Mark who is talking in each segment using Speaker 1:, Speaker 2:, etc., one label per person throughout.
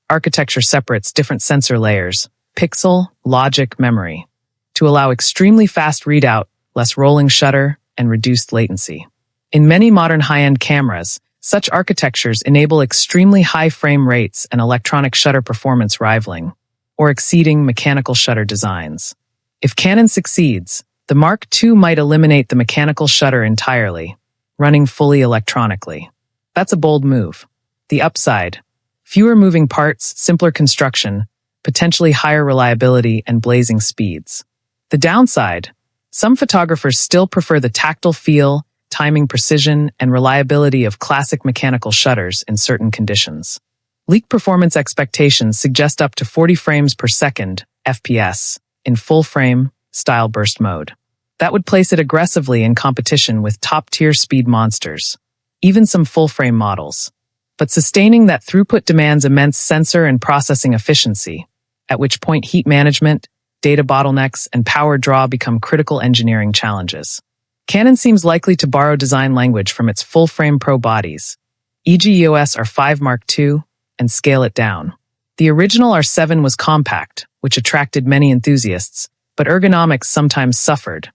Speaker 1: architecture separates different sensor layers, pixel, logic, memory, to allow extremely fast readout, less rolling shutter, and reduced latency. In many modern high-end cameras, such architectures enable extremely high frame rates and electronic shutter performance rivaling or exceeding mechanical shutter designs. If Canon succeeds, the Mark II might eliminate the mechanical shutter entirely, running fully electronically. That's a bold move. The upside: fewer moving parts, simpler construction, potentially higher reliability, and blazing speeds. The downside: some photographers still prefer the tactile feel, timing precision, and reliability of classic mechanical shutters in certain conditions. Leak performance expectations suggest up to 40 frames per second, FPS, in full-frame, style burst mode. That would place it aggressively in competition with top-tier speed monsters, even some full-frame models. But sustaining that throughput demands immense sensor and processing efficiency, at which point heat management, data bottlenecks, and power draw become critical engineering challenges. Canon seems likely to borrow design language from its full-frame Pro bodies, e.g. EOS R5 Mark II, and scale it down. The original R7 was compact, which attracted many enthusiasts, but ergonomics sometimes suffered.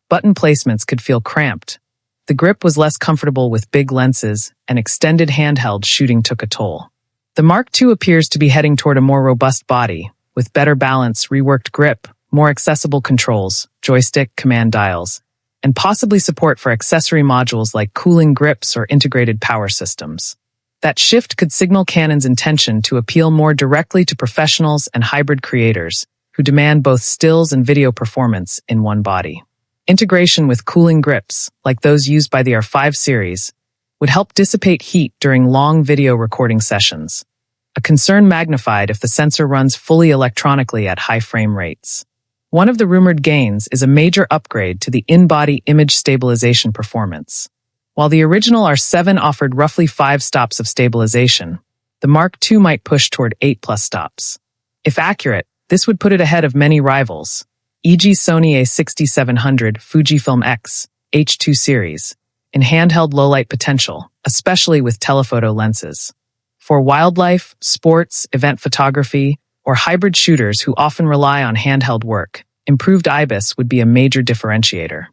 Speaker 1: Button placements could feel cramped. The grip was less comfortable with big lenses, and extended handheld shooting took a toll. The Mark II appears to be heading toward a more robust body, with better balance, reworked grip, more accessible controls, joystick, command dials, and possibly support for accessory modules like cooling grips or integrated power systems. That shift could signal Canon's intention to appeal more directly to professionals and hybrid creators who demand both stills and video performance in one body. Integration with cooling grips, like those used by the R5 series, would help dissipate heat during long video recording sessions, a concern magnified if the sensor runs fully electronically at high frame rates. One of the rumored gains is a major upgrade to the in-body image stabilization performance. While the original R7 offered roughly 5 stops of stabilization, the Mark II might push toward 8+ stops. If accurate, this would put it ahead of many rivals, e.g. Sony a6700, Fujifilm X, H2 series, in handheld low-light potential, especially with telephoto lenses. For wildlife, sports, event photography, or hybrid shooters who often rely on handheld work, improved IBIS would be a major differentiator.